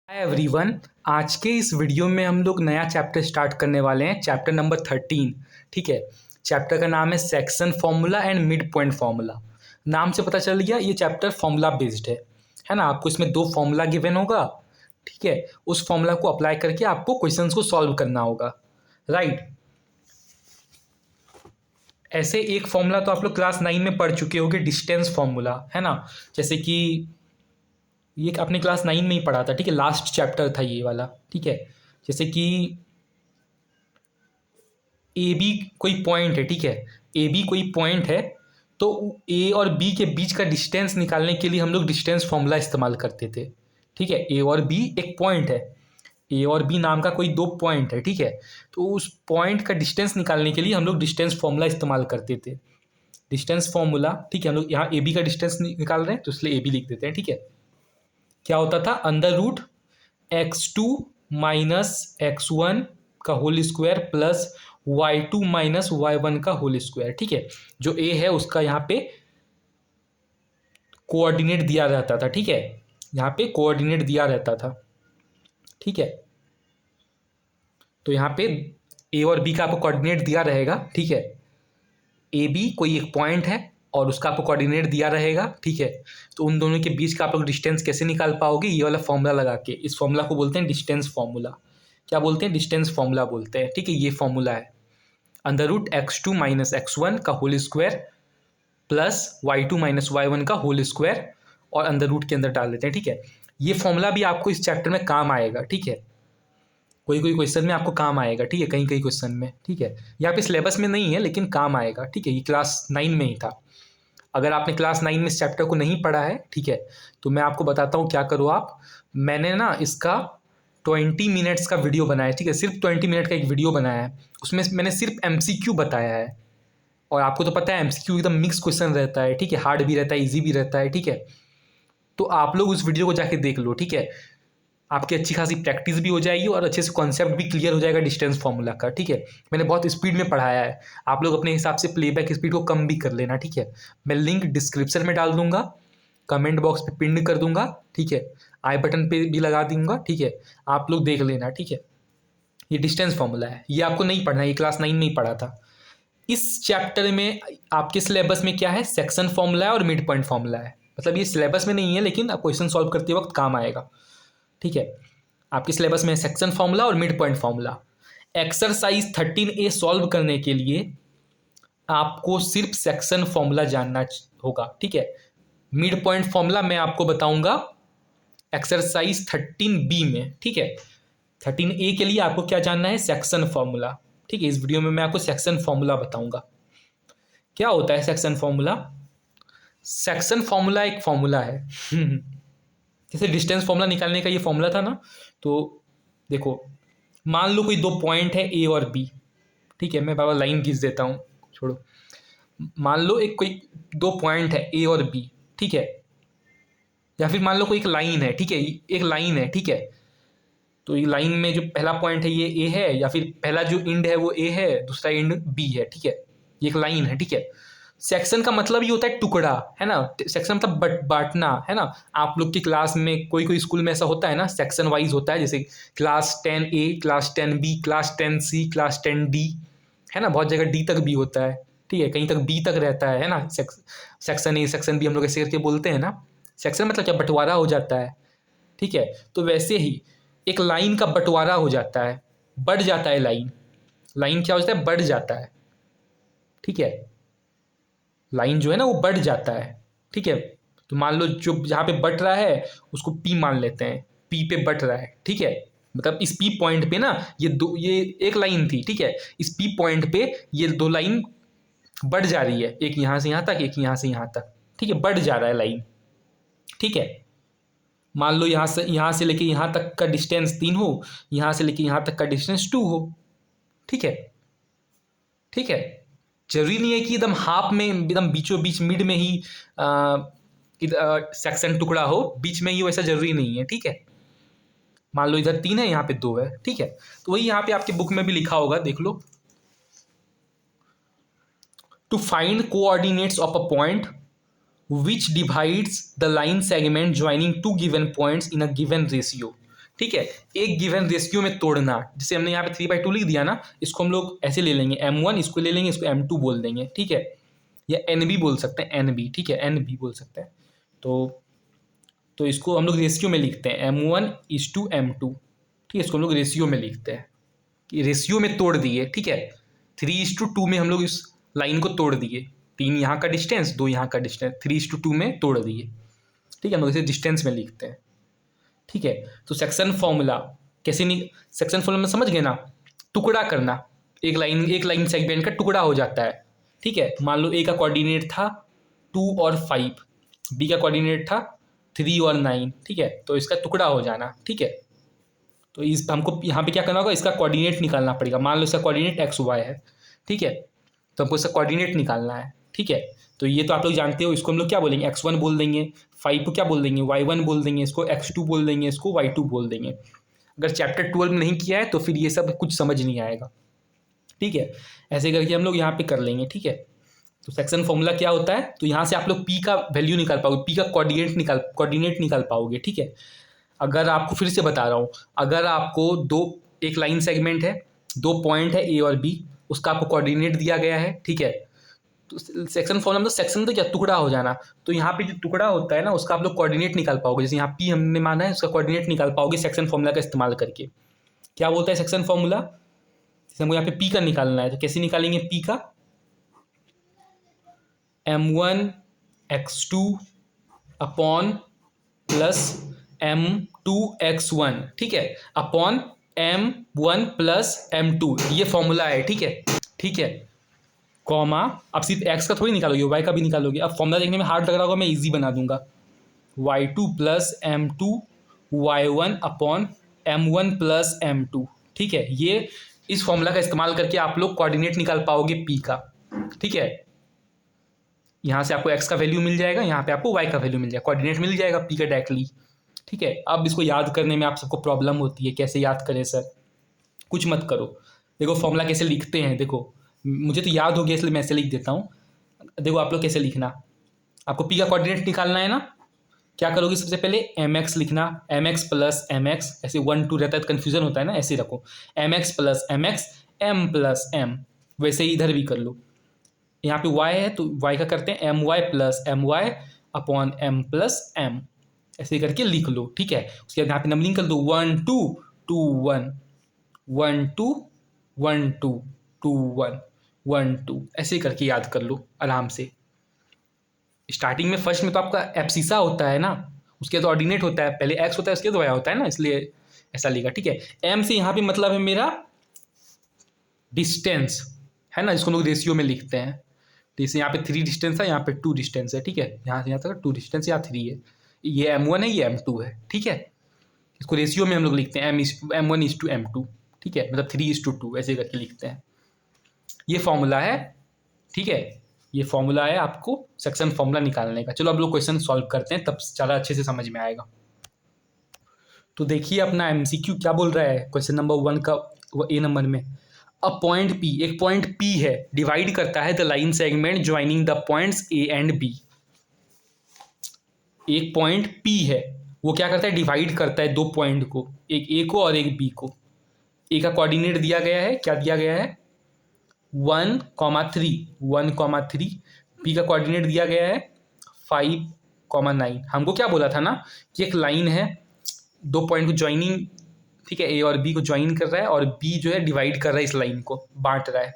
Hi everyone. आज के इस वीडियो में हम लोग नया चैप्टर स्टार्ट करने वाले हैं, चैप्टर नंबर 13। ठीक है। चैप्टर का नाम है section formula and mid point formula. नाम से पता चल गया ये चैप्टर फॉर्मूला बेस्ड है ना। आपको इसमें दो फॉर्मूला गिवन होगा। ठीक है। उस फॉर्मूला को अप्लाई करके आपको क्वेश्चंस को सॉल्व करना होगा। राइट। ऐसे एक फॉर्मूला तो आप लोग क्लास 9 में पढ़ चुके होंगे, डिस्टेंस फॉर्मूला, है ना। जैसे कि ये अपने क्लास 9 में ही पढ़ा था। ठीक है। लास्ट चैप्टर था ये वाला। ठीक है। जैसे कि ए बी कोई पॉइंट है। ठीक है। ए बी कोई पॉइंट है, तो ए और बी के बीच का डिस्टेंस निकालने के लिए हम लोग डिस्टेंस फॉर्मूला इस्तेमाल करते थे। ठीक है। ए और बी एक पॉइंट है, ए और बी नाम का कोई दो पॉइंट है। ठीक है। तो उस पॉइंट का डिस्टेंस निकालने के लिए हम लोग डिस्टेंस फॉर्मूला इस्तेमाल करते थे। Distance formula. ठीक है। हम लोग यहाँ ए बी का डिस्टेंस निकाल रहे हैं तो इसलिए ए बी लिख देते हैं। ठीक है। क्या होता था, under root x2 minus x1 का whole square plus y2 minus y1 का होल स्क्वायर। ठीक है। जो a है उसका यहाँ पे कोऑर्डिनेट दिया रहता था। ठीक है। यहाँ पे कोऑर्डिनेट दिया रहता था। ठीक है। तो यहाँ पे a और b का आपको कोऑर्डिनेट दिया रहेगा। ठीक है। ए बी कोई एक पॉइंट है और उसका आपको कोऑर्डिनेट दिया रहेगा। ठीक है। तो उन दोनों के बीच का आप लोग डिस्टेंस कैसे निकाल पाओगे, ये वाला फॉर्मूला लगा के। इस फॉर्मूला को बोलते हैं डिस्टेंस फॉर्मूला। क्या बोलते हैं, डिस्टेंस फॉर्मूला बोलते हैं। ठीक है। ये फॉर्मूला है under root x2 minus x1 का whole square plus y2 minus y1 का होल स्क्वायर, और अंडर रूट के अंदर डाल देते हैं। ठीक है। ये फॉर्मूला भी आपको इस चैप्टर में काम आएगा। ठीक है। कोई कोई क्वेश्चन में आपको काम आएगा। ठीक है। कहीं कहीं क्वेश्चन में। ठीक है। यहाँ पे सिलेबस में नहीं है लेकिन काम आएगा। ठीक है। ये क्लास 9 में ही था। अगर आपने क्लास 9 में इस चैप्टर को नहीं पढ़ा है, ठीक है, तो मैं आपको बताता हूँ क्या करो आप। मैंने ना इसका 20 मिनट्स का वीडियो बनाया है। ठीक है। सिर्फ 20 मिनट का एक वीडियो बनाया है। उसमें मैंने सिर्फ MCQ बताया है। और आपको तो पता है MCQ एकदम मिक्स क्वेश्चन रहता है। ठीक है। हार्ड भी रहता है, ईजी भी रहता है। ठीक है। तो आप लोग उस वीडियो को जाके देख लो। ठीक है। आपकी अच्छी खासी प्रैक्टिस भी हो जाएगी और अच्छे से कॉन्सेप्ट भी क्लियर हो जाएगा डिस्टेंस फार्मूला का। ठीक है। मैंने बहुत स्पीड में पढ़ाया है। आप लोग अपने हिसाब से प्लेबैक स्पीड को कम भी कर लेना। ठीक है। मैं लिंक डिस्क्रिप्शन में डाल दूंगा, कमेंट बॉक्स पे पिन कर दूंगा। ठीक है। आई बटन पे भी लगा दूंगा। ठीक है। आप लोग देख लेना। ठीक है। ये डिस्टेंस फार्मूला है, ये आपको नहीं पढ़ना है, ये क्लास 9 में ही पढ़ा था। इस चैप्टर में आपके सिलेबस में क्या है, सेक्शन फॉर्मूला है और मिड पॉइंट फॉर्मूला है। मतलब ये सिलेबस में नहीं है लेकिन क्वेश्चन सॉल्व करते वक्त काम आएगा। ठीक है। आपके सिलेबस में सेक्शन फॉर्मूला और mid point formula. Exercise 13A solve करने के लिए आपको सिर्फ सेक्शन फॉर्मूला जानना होगा। ठीक है। मिड पॉइंट फॉर्मूला मैं आपको बताऊंगा एक्सरसाइज 13B में। ठीक है। 13A के लिए आपको क्या जानना है, सेक्शन फॉर्मूला। ठीक है। इस वीडियो में मैं आपको सेक्शन फॉर्मूला बताऊंगा। क्या होता है सेक्शन फॉर्मूला। सेक्शन फॉर्मूला एक फॉर्मूला है जैसे डिस्टेंस फॉर्मूला निकालने का ये फॉर्मूला था ना। तो देखो, मान लो कोई दो पॉइंट है ए और बी। ठीक है। मैं बाबा लाइन खींच देता हूँ, छोड़ो। मान लो एक कोई दो पॉइंट है ए और बी। ठीक है। या फिर मान लो कोई एक लाइन है। ठीक है। एक लाइन है। ठीक है। तो ये लाइन में जो पहला पॉइंट है ये ए है, या फिर पहला जो इंड है वो ए है, दूसरा इंड बी है। ठीक है। ये एक लाइन है। ठीक है। सेक्शन का मतलब ये होता है टुकड़ा, है ना। सेक्शन मतलब बांटना, है ना। आप लोग की क्लास में कोई कोई स्कूल में ऐसा होता है ना, सेक्शन वाइज होता है। जैसे class 10A, class 10B, class 10C, class 10D, है ना। बहुत जगह डी तक भी होता है। ठीक है। कहीं तक बी तक रहता है ना। सेक्शन ए, सेक्शन बी हम लोग ऐसे करके बोलते हैं ना। सेक्शन मतलब क्या, बंटवारा हो जाता है। ठीक है। तो वैसे ही एक लाइन का बंटवारा हो जाता है, बढ़ जाता है लाइन। लाइन क्या हो जाता है, बढ़ जाता है। ठीक है। लाइन जो है ना वो बढ़ जाता है। ठीक है। तो मान लो जो जहाँ पे बढ़ रहा है उसको पी मान लेते हैं, पी पे बढ़ रहा है। ठीक है। मतलब इस पी पॉइंट पे ना, ये एक लाइन थी। ठीक है। इस पी पॉइंट पे ये दो लाइन बढ़ जा रही है, एक यहाँ से यहाँ तक, एक यहाँ से यहाँ तक। ठीक है। बढ़ जा रहा है लाइन। ठीक है। मान लो यहाँ से लेके यहाँ तक का डिस्टेंस 3 हो, यहाँ से लेके यहाँ तक का डिस्टेंस 2 हो। ठीक है। ठीक है। जरूरी नहीं है कि एकदम हाफ में, एकदम बीचों बीच मिड में ही सेक्शन टुकड़ा हो, बीच में ही, वैसा जरूरी नहीं है। ठीक है। मान लो इधर 3 है, यहाँ पे 2 है। ठीक है। तो वही यहाँ पे आपके बुक में भी लिखा होगा, देख लो। To find coordinates of a point which divides the line segment joining two given points in a given ratio। ठीक है। एक गिवन रेशियो में तोड़ना, जैसे हमने यहाँ पे 3/2 लिख दिया ना, इसको हम लोग ऐसे ले लेंगे m1, इसको ले लेंगे, इसको m2 बोल देंगे, ठीक है, या n भी बोल सकते हैं, n भी, ठीक है, n भी बोल सकते हैं। तो इसको हम लोग रेशियो में लिखते हैं m1:m2, ठीक है, इसको हम लोग रेशियो में लिखते हैं कि रेशियो में तोड़ दिए, ठीक है। 3:2 में हम लोग इस लाइन को तोड़ दिए, 3 यहाँ का डिस्टेंस, 2 यहाँ का डिस्टेंस, 3:2 में तोड़ दिए, ठीक है, हम लोग इसे डिस्टेंस में लिखते हैं, ठीक है। तो सेक्शन फॉर्मूला कैसे नहीं, सेक्शन फॉर्मूला में समझ गए ना, टुकड़ा करना, एक लाइन सेगमेंट का टुकड़ा हो जाता है, ठीक है। मान लो ए का कोऑर्डिनेट था 2 और 5, बी का कोऑर्डिनेट था 3 और 9, ठीक है, तो इसका टुकड़ा हो जाना, ठीक है। तो इस हमको यहाँ पे क्या करना होगा, इसका कोऑर्डिनेट निकालना पड़ेगा। मान लो इसका कोऑर्डिनेट XY है, ठीक है, तो हमको इसका कोऑर्डिनेट निकालना है, ठीक है। तो ये तो आप लोग जानते हो, इसको हम लोग क्या बोलेंगे, x1 बोल देंगे, 5 को क्या बोल देंगे, y1 बोल देंगे, इसको x2 बोल देंगे, इसको y2 बोल देंगे। अगर चैप्टर 12 में नहीं किया है तो फिर ये सब कुछ समझ नहीं आएगा, ठीक है। ऐसे करके हम लोग यहाँ पे कर लेंगे, ठीक है। तो सेक्शन फॉर्मूला क्या होता है, तो यहाँ से आप लोग p का वैल्यू निकाल पाओगे, p का कोऑर्डिनेट निकाल पाओगे, ठीक है। अगर आपको फिर से बता रहा हूँ, अगर आपको एक लाइन सेगमेंट है, 2 पॉइंट है ए और बी, उसका आपको कोऑर्डिनेट दिया गया है, ठीक है। तो सेक्शन फॉर्मूला, तो सेक्शन तो क्या, टुकड़ा हो जाना। तो यहाँ पे जो टुकड़ा होता है ना, उसका आप लोग कोऑर्डिनेट निकाल पाओगे। जैसे यहाँ पी हमने माना है, उसका कोऑर्डिनेट निकाल पाओगे सेक्शन फॉर्मूला का इस्तेमाल करके। क्या बोलता है सेक्शन फॉर्मूला, जैसे हमको यहाँ पे पी का निकालना है, तो कैसे निकालेंगे पी का, m1x2 अपॉन प्लस m2x1, ठीक है, अपॉन m1 प्लस m2, ये फॉर्मूला है, ठीक है, ठीक है, कॉमा, अब सिर्फ x का थोड़ी निकालोगे, y का भी निकालोगे। अब फॉर्मूला देखने में हार्ड लग रहा होगा, मैं इजी बना दूंगा, y2 plus m2 y1 upon m1 plus m2, ठीक है। ये इस फॉर्मूला का इस्तेमाल करके आप लोग कोऑर्डिनेट निकाल पाओगे p का, ठीक है। यहाँ से आपको x का वैल्यू मिल जाएगा, यहाँ पे आपको y का वैल्यू मिल जाएगा, कोऑर्डिनेट मिल जाएगा p का डायरेक्टली, ठीक है। अब इसको याद करने में आप सबको प्रॉब्लम होती है, कैसे याद करें सर, कुछ मत करो, देखो फॉर्मूला कैसे लिखते हैं, देखो मुझे तो याद हो गया इसलिए मैं ऐसे लिख देता हूँ। देखो आप लोग कैसे लिखना, आपको p का कोऑर्डिनेट निकालना है ना, क्या करोगे, सबसे पहले mx लिखना, mx प्लस mx, ऐसे 1 2 रहता है तो कन्फ्यूजन होता है ना, ऐसे रखो mx plus mx m plus m, वैसे ही इधर भी कर लो। यहाँ पे y है तो y का करते हैं my plus my upon m plus m, ऐसे करके लिख लो, ठीक है। उसके बाद यहाँ पे नंबरिंग कर दो, 1 2 2 1 1 2 1 2 2 1 1 2, ऐसे करके याद कर लो आराम से। स्टार्टिंग में फर्स्ट में तो आपका एब्सिसा होता है ना, उसके बाद ऑर्डिनेट होता है, पहले x होता है उसके बाद y होता है ना, इसलिए ऐसा लिखा, ठीक है। m से यहाँ पे मतलब है मेरा डिस्टेंस, है ना, इसको लोग रेशियो में लिखते हैं। तो इसे यहाँ पे 3 डिस्टेंस है, यहाँ पे 2 डिस्टेंस है, ठीक है, यहाँ से यहाँ तक 2 डिस्टेंस, यहाँ 3 है, ये m1 है, ये m2 है, ठीक है। इसको रेशियो में हम लोग लिखते हैं m1:m2, ठीक है, मतलब 3:2 ऐसे करके लिखते हैं। ये फॉर्मूला है, ठीक है, ये फॉर्मूला है आपको सेक्शन फॉर्मूला निकालने का। चलो अब लोग क्वेश्चन सॉल्व करते हैं, तब ज़्यादा अच्छे से समझ में आएगा। तो देखिए अपना MCQ क्या बोल रहा है, क्वेश्चन नंबर 1 का ए नंबर में, अ पॉइंट P, एक पॉइंट P है, डिवाइड करता है the line segment joining the points A and B। एक पॉइंट P है, वो क्या करता है, डिवाइड करता है 2 पॉइंट को, एक A को और एक B को। A का कोऑर्डिनेट दिया गया है, क्या दिया गया है, 1,3, P का कोऑर्डिनेट दिया गया है 5,9। हमको क्या बोला था ना कि एक लाइन है, 2 पॉइंट को ज्वाइनिंग, ठीक है, ए और बी को ज्वाइन कर रहा है, और बी जो है डिवाइड कर रहा है, इस लाइन को बांट रहा है,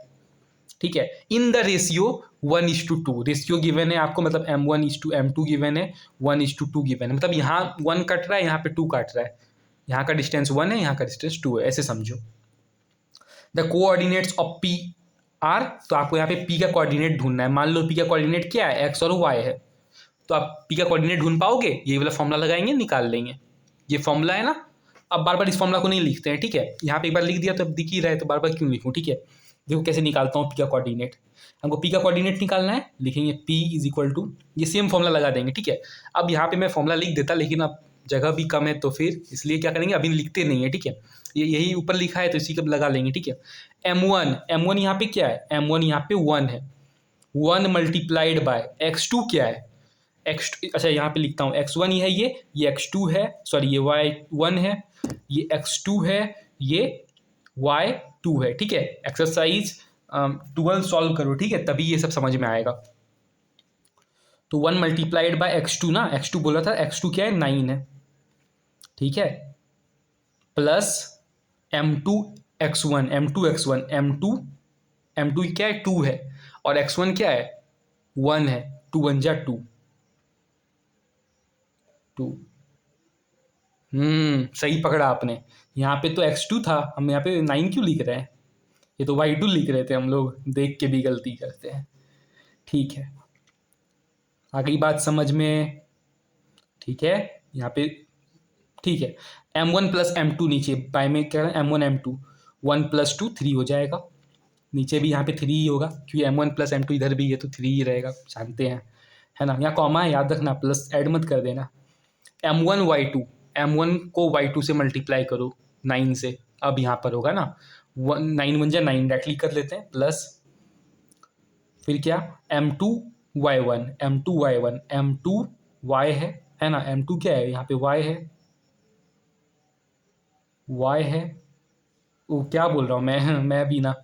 ठीक है, in the ratio 1:2। Ratio given है आपको, मतलब m1:m2 गिवन है, 1:2 गिवन है, मतलब यहाँ 1 कट रहा है, यहाँ पे 2 काट रहा है, यहाँ का डिस्टेंस 1 है, यहाँ का डिस्टेंस 2 है, ऐसे समझो। The coordinates of P are, तो आपको यहाँ पे P का कोऑर्डिनेट ढूंढना है। मान लो P का कोऑर्डिनेट क्या है, x और y है, तो आप P का कोऑर्डिनेट ढूंढ पाओगे, ये वाला फॉर्मूला लगाएंगे, निकाल लेंगे, ये फॉर्मूला है ना। अब बार बार इस फॉर्मूला को नहीं लिखते हैं, ठीक है, यहाँ पे एक बार लिख दिया तो अब दिख ही रहा है, तो बार बार क्यों लिखूँ, ठीक है। देखो कैसे निकालता हूँ P का कोऑर्डिनेट, हमको P का कोऑर्डिनेट निकालना है, लिखेंगे P = ये सेम फॉर्मूला लगा देंगे, ठीक है। अब यहाँ पे मैं फॉर्मूला लिख देता, लेकिन अब जगह भी कम है, तो फिर इसलिए क्या करेंगे, अभी लिखते नहीं है, ठीक है, ये यही ऊपर लिखा है तो इसी को लगा लेंगे, ठीक है। m1 यहाँ पे क्या है, m1 यहाँ पे 1 है, 1 मल्टीप्लाइड बाय x2 क्या है, x2, अच्छा यहाँ पे लिखता हूँ x1 है, ये x2 है, सॉरी ये y1 है, ये x2 है, ये y2 है, ठीक है। एक्सरसाइज 12 सॉल्व करो, ठीक है, तभी ये सब समझ में आएगा। तो 1 मल्टीप्लाइड बाय x2 ना, x2 बोला था, x2 क्या है 9 है, ठीक है, plus m2 x1, m2 x1, m2 क्या है 2 है, और x1 क्या है 1 है, 2 1 जा 2 2। सही पकड़ा आपने। यहाँ पे तो x2 था, हम यहाँ पे 9 क्यों लिख रहे हैं, ये तो y2 लिख रहे थे हम लोग, देख के भी गलती करते हैं। ठीक है, आ गई बात समझ में, ठीक है। यहाँ पे ठीक है, m1 प्लस m2 नीचे बाय में क्या है m1 m2, 1 प्लस 2 3 हो जाएगा, नीचे भी यहाँ पे 3 ही होगा क्योंकि m1 प्लस m2 इधर भी है तो 3 ही रहेगा, जानते हैं, है ना। यहाँ कॉमा है, याद रखना, प्लस ऐड मत कर देना। m1 y2, m1 को y2 से मल्टीप्लाई करो 9 से, अब यहाँ पर होगा ना 9 1 जा 9, डायरेक्टली कर लेते हैं, प्लस फिर क्या m2 y1, m2 y1, m2 y है ना, m2 क्या है यहाँ पे y है, वो क्या बोल रहा हूँ मैं भी ना,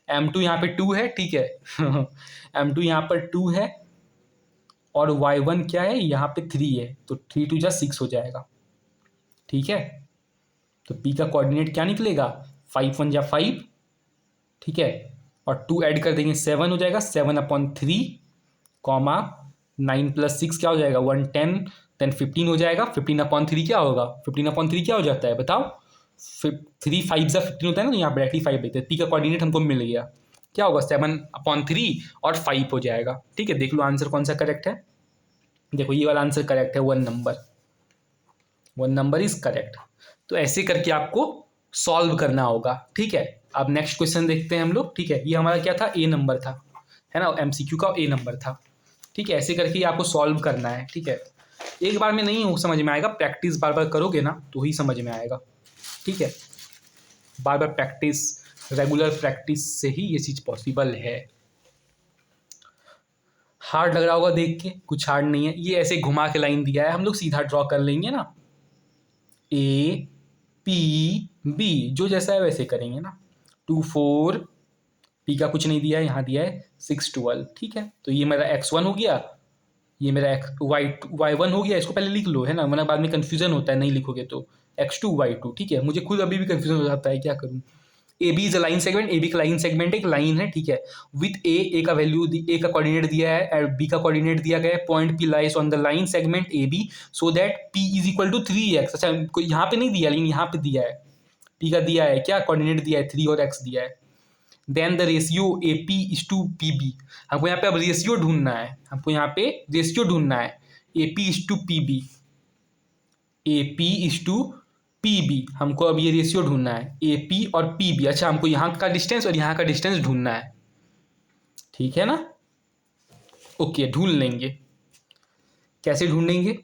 m2 यहाँ पे 2 है, ठीक है m2 यहाँ पर 2 है और y1 क्या है यहाँ पे 3 है, तो 3 2 जा 6 हो जाएगा, ठीक है। तो p का कोऑर्डिनेट क्या निकलेगा 5 1 जा 5, ठीक है, और 2 ऐड कर देंगे 7 हो जाएगा, 7/3 कॉमा 9 प्लस 6 क्या हो जाएगा 110, देन 15 हो जाएगा, 15/3 क्या होगा, 15/3 क्या हो जाता है बताओ, 3 5 जा 15 होता है ना, तो यहाँ डायरेक्टली 5 देते हैं, पी का कोऑर्डिनेट हमको मिल गया, क्या होगा 7/3 और 5 हो जाएगा, ठीक है। देख लो आंसर कौन सा करेक्ट है, देखो ये वाला आंसर करेक्ट है, 1 नंबर इज करेक्ट। तो ऐसे करके आपको सॉल्व करना होगा, ठीक है। अब नेक्स्ट क्वेश्चन देखते हैं हम लोग, ठीक है, ये हमारा क्या था, ए नंबर था, है ना, एमसीक्यू का ए नंबर था, ठीक है। ऐसे करके आपको सॉल्व करना है, ठीक है। एक बार में नहीं हो समझ में आएगा, प्रैक्टिस बार बार करोगे ना तो ही समझ में आएगा, ठीक है। बार बार प्रैक्टिस, रेगुलर प्रैक्टिस से ही ये चीज़ पॉसिबल है। हार्ड लग रहा होगा देख के, कुछ हार्ड नहीं है, ये ऐसे घुमा के लाइन दिया है, हम लोग सीधा ड्रॉ कर लेंगे ना, ए पी बी जो जैसा है वैसे करेंगे ना, 2 4, पी का कुछ नहीं दिया है, यहाँ दिया है 6 12, ठीक है। तो ये मेरा x1 हो गया, ये मेरा y1 हो गया, इसको पहले लिख लो, है ना, वरना बाद में कन्फ्यूजन होता है नहीं लिखोगे तो, x2 y2, ठीक है। मुझे खुद अभी भी कन्फ्यूजन हो जाता है, क्या करूँ। A B is a line segment, A B का लाइन सेगमेंट एक लाइन है, ठीक है, विथ ए का वैल्यू, ए का कोऑर्डिनेट दिया है और बी का कोऑर्डिनेट दिया गया है, point P lies on the line segment A B so that P is equal to 3x। अच्छा यहाँ पे नहीं दिया लेकिन यहाँ पे दिया है, पी का दिया है, क्या कोऑर्डिनेट दिया है 3 और x दिया है। Then the ratio A P is to P B, हमको यहाँ पे अब रेशियो ढूंढना है, हमको यहाँ पे रेशियो ढूंढना है, A P is to P B, A P is to P B, हमको अब ये रेशियो ढूंढना है, ए पी और पी बी। अच्छा हमको यहाँ का डिस्टेंस और यहाँ का डिस्टेंस ढूंढना है, ठीक है ना, ओके ढूंढ लेंगे। कैसे ढूंढेंगे,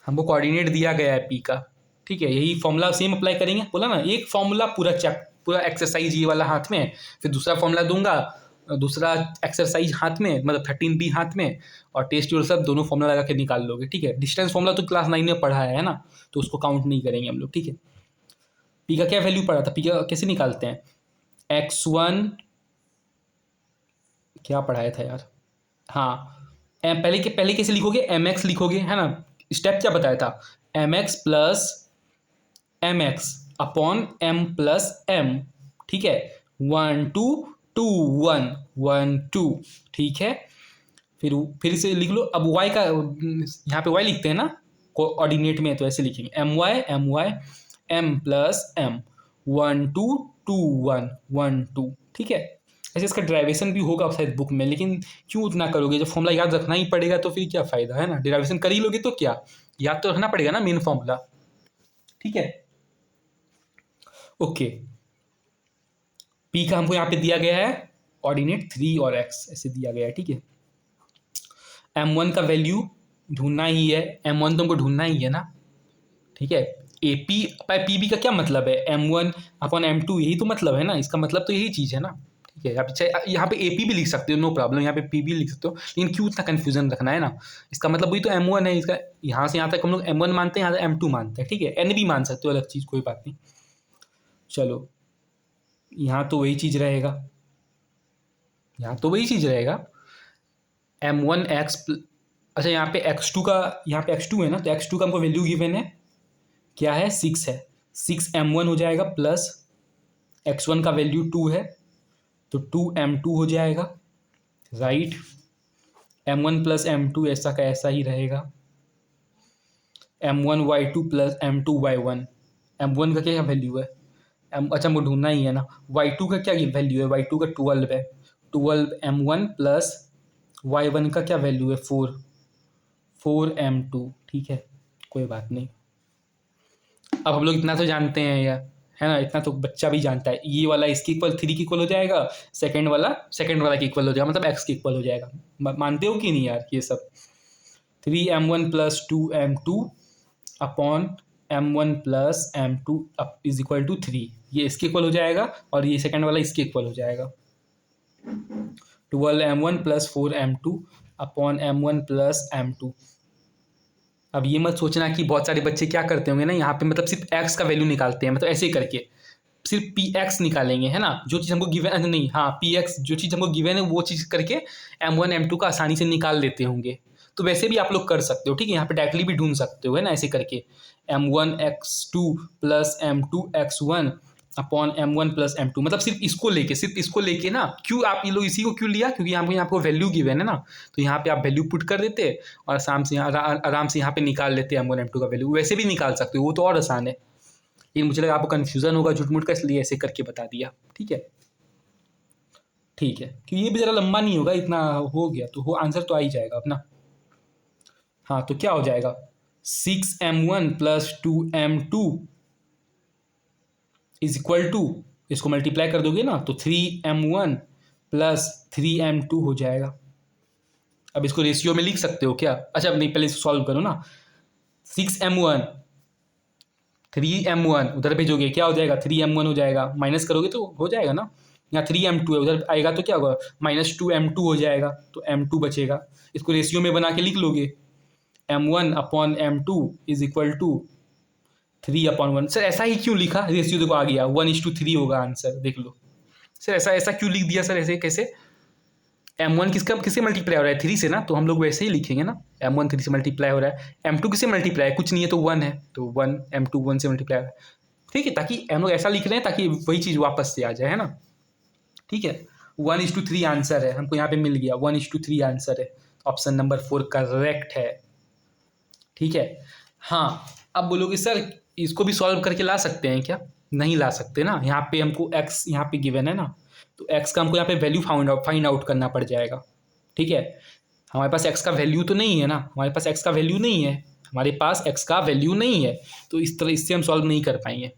हमको कोऑर्डिनेट दिया गया है पी का, ठीक है, यही फॉर्मूला सेम अप्लाई करेंगे, बोला ना एक फॉर्मूला पूरा एक्सरसाइज ये वाला हाथ में, फिर दूसरा फॉर्मूला दूंगा, दूसरा एक्सरसाइज हाथ में, मतलब 13B हाथ में, और टेस्ट योर सब दोनों फॉर्मूला लगा के निकाल लोगे, ठीक है। डिस्टेंस फॉर्मूला तो क्लास 9 में पढ़ा है ना, तो उसको काउंट नहीं करेंगे हम लोग, ठीक है। पी का क्या वैल्यू पड़ा था, पी का कैसे निकालते हैं, x1 क्या पढ़ाया था यार, हाँ पहले कैसे लिखोगे, mx लिखोगे, है ना, स्टेप क्या बताया था, mx plus mx upon m plus m, ठीक है, 1 2 2 1 1 2, ठीक है। फिर से लिख लो, अब y का यहाँ पे y लिखते हैं ना कोऑर्डिनेट में, तो ऐसे लिखेंगे my m प्लस m 1 2 2 1 1 2, ठीक है। ऐसे इसका डेरिवेशन भी होगा शायद बुक में, लेकिन क्यों उतना करोगे, जब फॉर्मूला याद रखना ही पड़ेगा तो फिर क्या फ़ायदा, है ना, डेरिवेशन कर ही लोगे तो क्या, याद तो रखना पड़ेगा ना मेन फॉर्मूला, ठीक है। ओके, पी का हमको यहाँ पे दिया गया है कोऑर्डिनेट 3 और x ऐसे दिया गया है, ठीक है। m1 का वैल्यू ढूंढना ही है, m1 तो हमको ढूंढना ही है ना, ठीक है। A P by P B का क्या मतलब है, m1 अपॉन m2, यही तो मतलब है ना, इसका मतलब तो यही चीज़ है ना, ठीक है। यहाँ पे AP भी लिख सकते हो, नो प्रॉब्लम, यहाँ पे P भी लिख सकते हो, लेकिन क्यों इतना कन्फ्यूजन रखना है ना। इसका मतलब वही तो M1 है, इसका यहाँ से यहाँ तक हम लोग M1 मानते हैं, यहाँ से M2 मानते हैं, ठीक है। N भी मान सकते हो, अलग चीज़, कोई बात नहीं। चलो यहाँ तो वही चीज़ रहेगा, यहाँ तो वही चीज़ रहेगा M1x अच्छा यहाँ पे x2 का, यहाँ पे x2 है ना, तो x2 का हमको वैल्यू गिवन है, क्या है, 6 है। 6m1 हो जाएगा प्लस x1 का वैल्यू 2 है, तो 2m2 हो जाएगा, राइट। m1 प्लस m2 ऐसा का ऐसा ही रहेगा। m1y2 प्लस m2y1, m1 का क्या वैल्यू है, अच्छा हमको ढूंढना ही है ना। y2 का क्या वैल्यू है, y2 का 12 है, 12m1 प्लस y1 का क्या वैल्यू है, 4m2, ठीक है, कोई बात नहीं। अब हम लोग इतना तो जानते हैं यार, है ना, इतना तो बच्चा भी जानता है, ये वाला इसके इक्वल 3 के इक्वल हो जाएगा, सेकंड वाला के इक्वल हो जाएगा, मतलब x के इक्वल हो जाएगा। मानते हो कि नहीं यार ये सब। 3m1 plus 2m2 upon m1 plus m2 is equal to 3, ये इसके इक्वल हो जाएगा, और ये सेकंड वाला इसके इक्वल हो जाएगा। 12m1 plus 4m2 upon m1 plus m2। अब ये मत सोचना कि बहुत सारे बच्चे क्या करते होंगे ना, यहाँ पे मतलब सिर्फ x का वैल्यू निकालते हैं, मतलब ऐसे करके सिर्फ px निकालेंगे, है ना, जो चीज़ हमको गिवन नहीं, हाँ px जो चीज़ हमको गिवन है वो चीज़ करके m1 m2 का आसानी से निकाल लेते होंगे। तो वैसे भी आप लोग कर सकते हो, ठीक है, यहाँ पे डायरेक्टली भी ढूंढ सकते हो, है ना, ऐसे करके m1 x2 plus m2 x1 upon m1 plus m2, मतलब सिर्फ इसको लेके ना, क्यों आप ये लोग इसी को क्यों लिया, क्योंकि यहाँ पे आपको वैल्यू गिवन है ना, तो यहाँ पे आप वैल्यू पुट कर देते और आराम से यहाँ पे निकाल लेते m1 m2 का वैल्यू। वैसे भी निकाल सकते हो, वो तो और आसान है, लेकिन मुझे लगा आपको कन्फ्यूजन होगा झूठ मूठ का, इसलिए ऐसे करके बता दिया, ठीक है। ठीक है, क्योंकि ये भी ज़रा लंबा नहीं होगा, इतना हो गया तो आंसर तो आ ही जाएगा अपना। हाँ तो क्या हो जाएगा, 6m1 plus 2m2 is equal to, इसको मल्टीप्लाई कर दोगे ना तो 3m1 प्लस 3m2 हो जाएगा। अब इसको रेशियो में लिख सकते हो क्या, अच्छा नहीं पहले इसको सॉल्व करो ना। 6m1 3m1 उधर भेजोगे क्या हो जाएगा, 3m1 हो जाएगा, माइनस करोगे तो हो जाएगा ना, यहाँ 3m2 है, उधर आएगा तो क्या होगा, -2m2 हो जाएगा, तो m2 बचेगा। इसको रेशियो में बना के लिख लोगे, m1 upon m2 is equal to 3/1। Sir ऐसा ही क्यों लिखा, रेशियो देखो आ गया, 1:3 होगा आंसर, देख लो। सर ऐसा क्यों लिख दिया सर, ऐसे कैसे, m1 किससे मल्टीप्लाई हो रहा है, 3 से ना, तो हम लोग वैसे ही लिखेंगे ना, m1 3 से मल्टीप्लाई हो रहा है, m2 किससे मल्टीप्लाई है, कुछ नहीं है तो 1 है, तो 1 m2 1 से मल्टीप्लाई हो रहा है, ठीक है, ताकि हम लोग ऐसा लिख रहे हैं ताकि वही चीज़ वापस से आ जाए, है ना, ठीक है। 1:3 आंसर है, हमको यहाँ पे मिल गया, 1:3 आंसर है, ऑप्शन नंबर 4 करेक्ट है, ठीक है। हाँ अब बोलोगे सर इसको भी सॉल्व करके ला सकते हैं क्या, नहीं ला सकते ना, यहाँ पे हमको x यहाँ पे गिवन है ना, तो x का हमको यहाँ पे वैल्यू फाइंड आउट करना पड़ जाएगा, ठीक है। हमारे पास x का वैल्यू तो नहीं है ना, हमारे पास x का वैल्यू नहीं है, हमारे पास x का वैल्यू नहीं है, तो इस तरह इससे हम सॉल्व नहीं कर पाएंगे।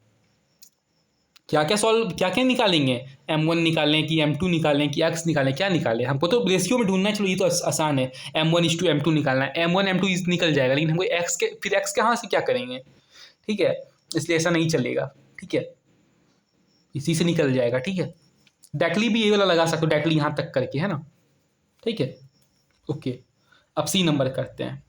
क्या क्या निकालेंगे, m1 निकालें कि m2 निकालें कि x निकालें, क्या निकालें, हमको तो रेशियो में ढूंढना है, चलो ये तो आसान है, m1:m2 निकालना है, m1 m2 निकल जाएगा, लेकिन हमको फिर x कहाँ से क्या करेंगे, ठीक है, इसलिए ऐसा नहीं चलेगा, ठीक है, इसी से निकल जाएगा, ठीक है। डायरेक्टली भी ये वाला लगा सकते हो, डायरेक्टली यहाँ तक करके, है ना, ठीक है, ओके। अब सी नंबर करते हैं,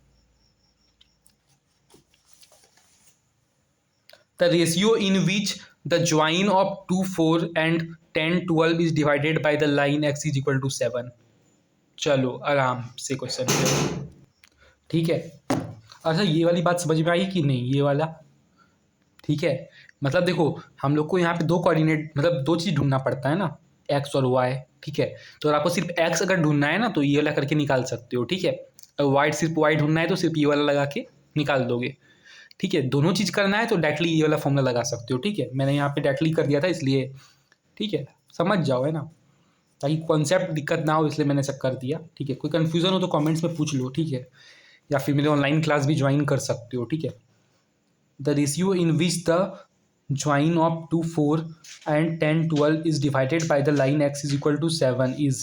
the ratio in which the join of 2 4 and 10 12 is divided by the line x is equal to 7। चलो आराम से क्वेश्चन, ठीक है। अच्छा ये वाली बात समझ में आई कि नहीं, ये वाला, ठीक है, मतलब देखो हम लोग को यहाँ पे दो कोऑर्डिनेट, मतलब दो चीज़ ढूंढना पड़ता है ना, x और y, ठीक है। तो आपको सिर्फ x अगर ढूंढना है ना तो ये वाला करके निकाल सकते हो, ठीक है। और सिर्फ y ढूंढना है तो सिर्फ ये वाला लगा के निकाल दोगे, ठीक है। दोनों चीज़ करना है तो डायरेक्टली ये वाला फॉर्मूला लगा सकते हो, ठीक है। मैंने यहाँ पे डायरेक्टली कर दिया था इसलिए, ठीक है, समझ जाओ, है ना, ताकि कॉन्सेप्ट दिक्कत ना हो, इसलिए मैंने सब कर दिया, ठीक है। कोई कन्फ्यूज़न हो तो कमेंट्स में पूछ लो, ठीक है, या फिर मेरे ऑनलाइन क्लास भी ज्वाइन कर सकते हो, ठीक है। The ratio in which the join of 2 4 and 10 12 is divided by the line x is equal to 7 is,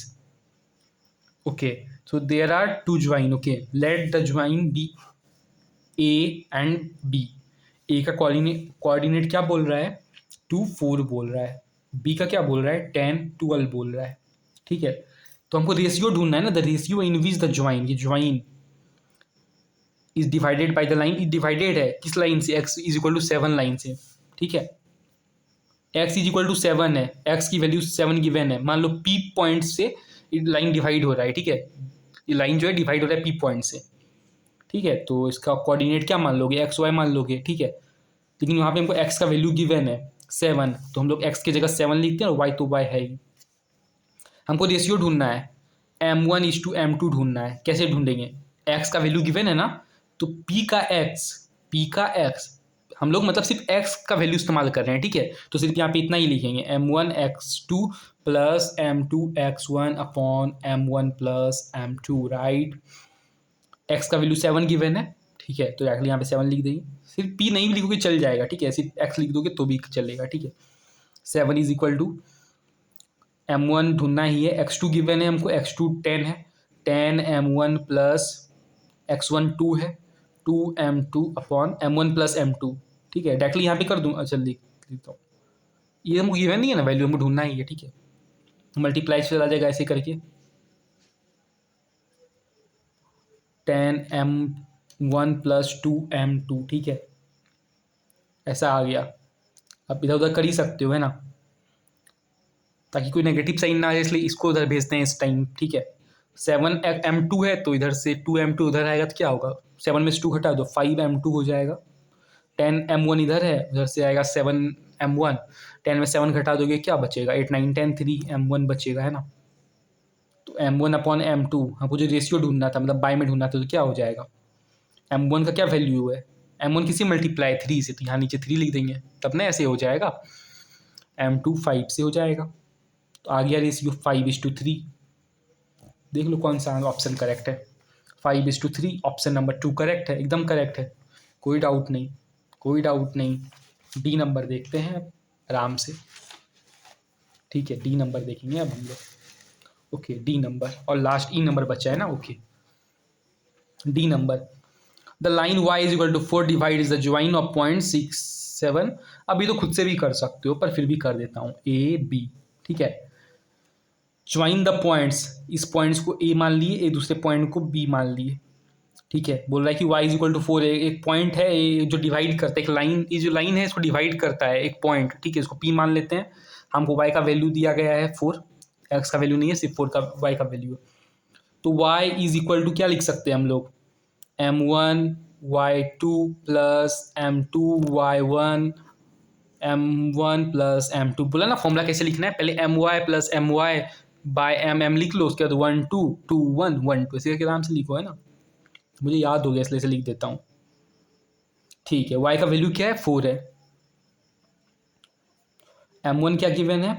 okay, so there are two join, okay, let the join be a and b। a का coordinate क्या बोल रहा है, 2 4 बोल रहा है, B का क्या बोल रहा है 10 12 बोल रहा है, ठीक है। तो हमको रेशियो ढूंढना है ना, the ratio in which the join, ये join is divided by the line, is divided है किस लाइन से, x is equal to 7 line से, ठीक है। x इज इक्वल टू 7 है, x की वैल्यू 7 गिवन है, मान लो p पॉइंट से लाइन डिवाइड हो रहा है, ठीक है। ये लाइन जो है डिवाइड हो रहा है p पॉइंट से, ठीक है। तो इसका कोऑर्डिनेट क्या मान लोगे, एक्स वाई मान लोगे, ठीक है। लेकिन वहाँ पे हमको x का वैल्यू गिवन है 7, तो हम लोग x की जगह 7 लिखते हैं और y तो y है ही। हमको रेशियो ढूंढना है m1:m2 ढूंढना है, कैसे ढूंढेंगे, x का वैल्यू गिवन है ना, तो p का x हम लोग मतलब सिर्फ x का वैल्यू इस्तेमाल कर रहे हैं, ठीक है। तो सिर्फ यहाँ पे इतना ही लिखेंगे m1x2 plus m2x1 upon m1 plus m2, right. x का वैल्यू 7 गिवन है, ठीक है, तो डायरेक्टली यहाँ पे 7 लिख देंगे। सिर्फ p नहीं लिखोगे चल जाएगा, ठीक है, सिर्फ x लिख दोगे तो भी चलेगा, ठीक है। 7 इज इक्वल टू m1 ढूंढना ही है, x2 गिवन है हमको, x2 10 है, 10 m1 प्लस x1 2 है, 2 m2 upon m1 plus m2, ठीक है। डायरेक्टली यहाँ पे कर दूँ, अच्छा लिख देता हूँ, ये हमको गिवन नहीं है ना वैल्यू, हमको ढूंढना ही है, ठीक है। मल्टीप्लाई से चला जाएगा ऐसे करके, 10 m1 प्लस 2 m2, ठीक है, ऐसा आ गया। अब इधर उधर कर ही सकते हो, है ना, ताकि कोई नेगेटिव साइन ना आए, इसलिए इसको उधर भेजते हैं इस टाइम, ठीक है। 7 m2 है तो इधर से 2 m2 उधर आएगा तो क्या होगा, 7 में से 2 घटा दो 5 m2 हो जाएगा। 10 m1 इधर है, उधर से आएगा 7 m1, 10 में 7 घटा दोगे क्या बचेगा, 8 9 10 3 m1 बचेगा, है ना। तो m1 अपॉन m2 हमको जो रेशियो ढूंढना था, मतलब बाय में ढूंढना था, तो क्या हो जाएगा, m1 का क्या वैल्यू है, m1 किसी मल्टीप्लाई 3 से, तो यहाँ नीचे 3 लिख देंगे, तब ना ऐसे हो जाएगा। m2 5 से हो जाएगा, तो आ गया रेशियो 5:3। देख लो कौन सा ऑप्शन करेक्ट है, 5:3 ऑप्शन नंबर 2 करेक्ट है, एकदम करेक्ट है, कोई डाउट नहीं, कोई डाउट नहीं। डी नंबर देखते हैं आराम से, ठीक है, डी नंबर देखेंगे अब हम लोग। ओके, डी नंबर और लास्ट ई नंबर बचा है ना, okay. D number, the line y is equal to 4 divide is the join of 0.67। अभी तो खुद से भी कर सकते हो पर फिर भी कर देता हूँ, ए बी, ठीक है। ज्वाइन द पॉइंट्स, इस पॉइंट्स को ए मान लिए, ए दूसरे पॉइंट को बी मान लिए, ठीक है। बोल रहा है कि y इज इक्वल टू 4, एक पॉइंट है ए जो डिवाइड करता है, एक लाइन, ये जो लाइन है इसको डिवाइड करता है एक पॉइंट, ठीक है, इसको p मान लेते हैं। हमको y का वैल्यू दिया गया है 4, x का वैल्यू नहीं है, सिर्फ 4 का y का वैल्यू है। तो y इज इक्वल टू क्या लिख सकते हैं हम लोग, m1 y2 plus m2 y1 m1 plus m2। बोला ना फॉर्मूला कैसे लिखना है, पहले my plus my by m लिख लो, उसके बाद 1 2 2 1 1 2, इसी के आराम से लिखो, है ना, मुझे याद हो गया इसलिए इसे लिख देता हूँ, ठीक है। y का वैल्यू क्या है 4 है, m1 क्या गिवन है,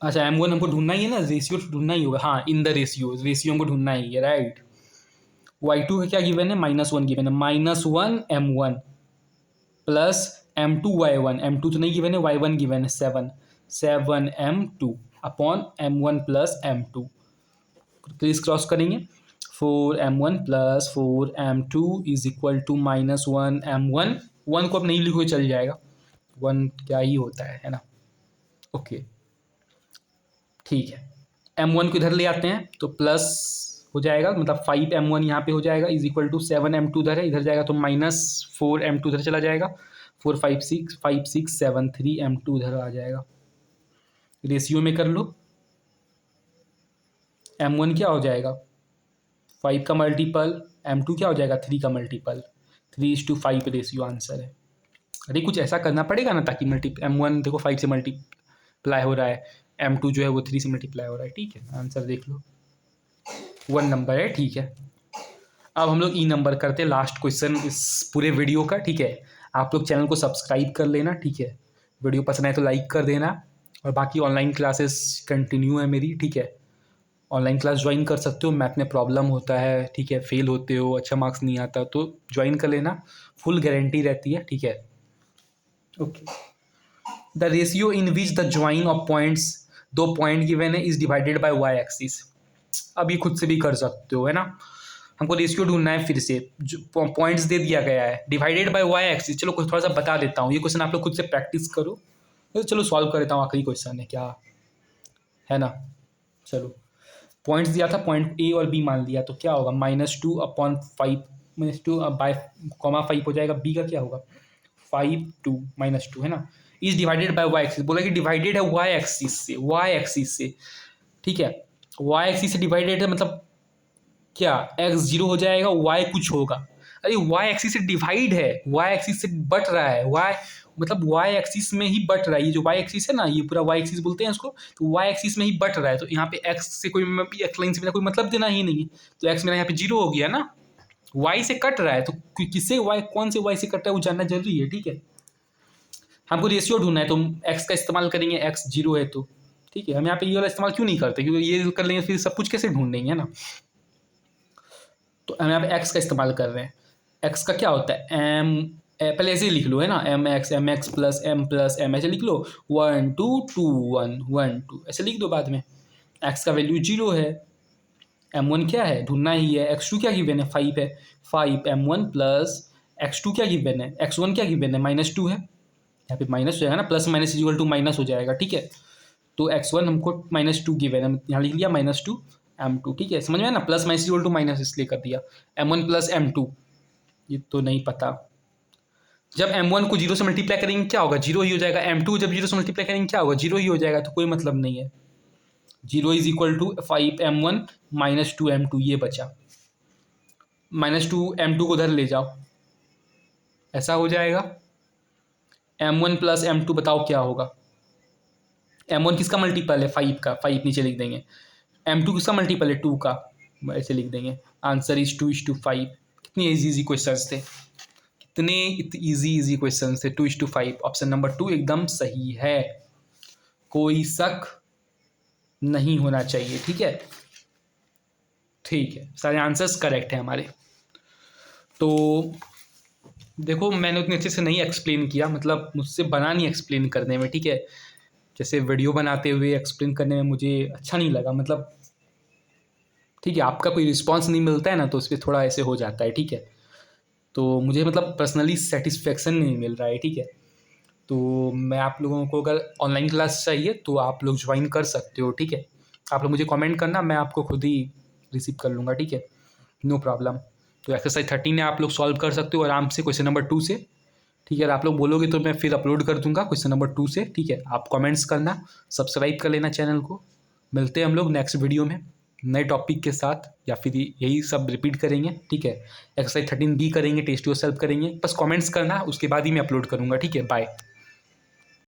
अच्छा m1 हमको ढूंढना ही है ना, रेशियो ढूंढना ही होगा, हाँ इन द रेशियो, रेशियो हमको ढूंढना ही है, राइट। y2 का क्या गिवन है, -1 गिवन है, -1 m1 plus m2 y1, m2 तो नहीं गिवन है, y1 गिवन है 7 m2 upon m1 plus m2, please cross करेंगे, 4 m1 plus 4 m2 is equal to -1 m1, 1 को अब नहीं लिखो चल जाएगा, 1 क्या ही होता है ना, ओके, ठीक है। m1 को इधर ले आते हैं तो प्लस हो जाएगा, मतलब 5 m1 यहाँ पे हो जाएगा इज इक्वल टू 7 m2 उधर है, इधर जाएगा तो -4 m2 उधर चला जाएगा, 4 5 6 7 3 m2 उधर आ जाएगा। रेशियो में कर लो, m1 क्या हो जाएगा 5 का मल्टीपल, m2 क्या हो जाएगा 3 का मल्टीपल, 3:5 रेशियो आंसर है। अरे कुछ ऐसा करना पड़ेगा ना, ताकि m1 देखो 5 से मल्टीप्लाई हो रहा है, m2 जो है वो 3 से मल्टीप्लाई हो रहा है, ठीक है, आंसर देख लो 1 नंबर है, ठीक है। अब हम लोग ई नंबर करते हैं, लास्ट क्वेश्चन इस पूरे वीडियो का, ठीक है। आप लोग चैनल को सब्सक्राइब कर लेना, ठीक है, वीडियो पसंद आए तो लाइक कर देना, और बाकी ऑनलाइन क्लासेस कंटिन्यू है मेरी, ठीक है, ऑनलाइन क्लास ज्वाइन कर सकते हो, मैथ में प्रॉब्लम होता है, ठीक है, फेल होते हो, अच्छा मार्क्स नहीं आता तो ज्वाइन कर लेना, फुल गारंटी रहती है, ठीक है, okay. The ratio in which the join of points, दो पॉइंट गिवन है, is divided by y axis. अब ये खुद से भी कर सकते हो, है ना, हमको रेशियो ढूंढना है, फिर से पॉइंट्स दे दिया गया है, डिवाइडेड बाय वाई एक्सिस, चलो कुछ थोड़ा सा बता देता हूँ, ये क्वेश्चन आप लोग खुद से प्रैक्टिस करो, तो चलो सॉल्व कर देता हूँ, आखिरी क्वेश्चन है क्या है ना। चलो पॉइंट्स दिया था, पॉइंट ए और बी मान लिया, तो क्या होगा -2/5 -2/5 हो जाएगा। बी का क्या होगा 5 2 -2 है ना। Is divided by y axis, बोला कि डिवाइडेड है वाई एक्सिस से, वाई एक्सिस से, ठीक है। वाई एक्सिस से डिवाइडेड है मतलब क्या, एक्स 0 हो जाएगा, वाई कुछ होगा। अरे वाई एक्सिस से डिवाइड है, वाई एक्सिस से बट रहा है, वाई मतलब वाई एक्सिस में ही बट रहा है। ये जो वाई एक्सिस है ना, ये पूरा वाई एक्सिस बोलते हैं इसको, तो वाई एक्सिस में ही बट रहा है। तो यहाँ पे एक्स से कोई एक्स लाइन से मेरा कोई मतलब देना ही नहीं है, तो एक्स मेरा यहाँ पे 0 हो गया ना। वाई से कट रहा है, तो किससे वाई, कौन से वाई से कट रहा है वो जानना जरूरी है, ठीक है। हमको रेशियो ढूंढना है, तो एक्स का इस्तेमाल करेंगे, एक्स 0 है तो ठीक है। हम यहाँ पे ये वाला इस्तेमाल क्यों नहीं करते, क्योंकि ये कर लेंगे फिर सब कुछ कैसे ढूंढेंगे, है ना। तो हम यहाँ पे एक्स का इस्तेमाल कर रहे हैं। एक्स का क्या होता है एम, पहले ऐसे ही लिख लो है ना, एम एक्स प्लस एम ऐसे लिख लो, 1 2 2 1 1 2 ऐसे लिख दो बाद में। एक्स का वैल्यू 0 है, m1 क्या है ढूंढना ही है, x2 क्या गिवन है 5 है, 5 m1 प्लस x2 क्या गिवन है, x1 क्या गिवन है -2 है, यहाँ पे माइनस हो जाएगा ना, plus minus equal to minus हो जाएगा, ठीक है। तो x1 हमको -2 गिवन है, यहाँ लिख लिया -2 m2, ठीक है, समझ में है ना, plus minus equal to minus इसलिए कर दिया। m1 प्लस m2 ये तो नहीं पता। जब m1 को 0 से मल्टीप्लाई करेंगे क्या होगा, 0 ही हो जाएगा। m2 जब 0 से मल्टीप्लाई करेंगे क्या होगा, 0 ही हो जाएगा, तो कोई मतलब नहीं है। 0 is equal to 5m1 -2 m2 ये बचा, -2 m2 को उधर ले जाओ, ऐसा हो जाएगा। m1 प्लस m2 बताओ क्या होगा। m1 किसका मल्टीपल है 5 का, 5 नीचे लिख देंगे। m2 किसका मल्टीपल है 2 का, ऐसे लिख देंगे। Answer is 2:5। कितनी इजी क्वेश्चन थे, कितने इजी क्वेश्चन थे। 2:5 ऑप्शन नंबर 2 एकदम सही है, कोई शक नहीं होना चाहिए, ठीक है। ठीक है, सारे आंसर्स करेक्ट हैं हमारे। तो देखो मैंने उतने अच्छे से नहीं एक्सप्लेन किया, मतलब मुझसे बना नहीं एक्सप्लेन करने में, ठीक है। जैसे वीडियो बनाते हुए एक्सप्लेन करने में मुझे अच्छा नहीं लगा, मतलब ठीक है, आपका कोई रिस्पांस नहीं मिलता है ना, तो उस पर थोड़ा ऐसे हो जाता है, ठीक है। तो मुझे मतलब पर्सनली सेटिस्फेक्शन नहीं मिल रहा है, ठीक है। तो मैं आप लोगों को अगर ऑनलाइन क्लास चाहिए तो आप लोग ज्वाइन कर सकते हो, ठीक है। आप लोग मुझे कमेंट करना, मैं आपको खुद ही रिसीव कर लूँगा, ठीक है, नो प्रॉब्लम। तो एक्सरसाइज 13 आप लोग सॉल्व कर सकते हो आराम से क्वेश्चन नंबर 2 से, ठीक है। आप लोग बोलोगे तो मैं फिर अपलोड कर दूंगा क्वेश्चन नंबर 2 से, ठीक है। आप कमेंट्स करना, सब्सक्राइब कर लेना चैनल को। मिलते हैं हम लोग नेक्स्ट वीडियो में नए टॉपिक के साथ, या फिर यही सब रिपीट करेंगे, ठीक है। एक्सरसाइज 13 भी करेंगे, टेस्ट योरसेल्फ करेंगे, बस कमेंट्स करना, उसके बाद ही मैं अपलोड करूँगा, ठीक है। बाय।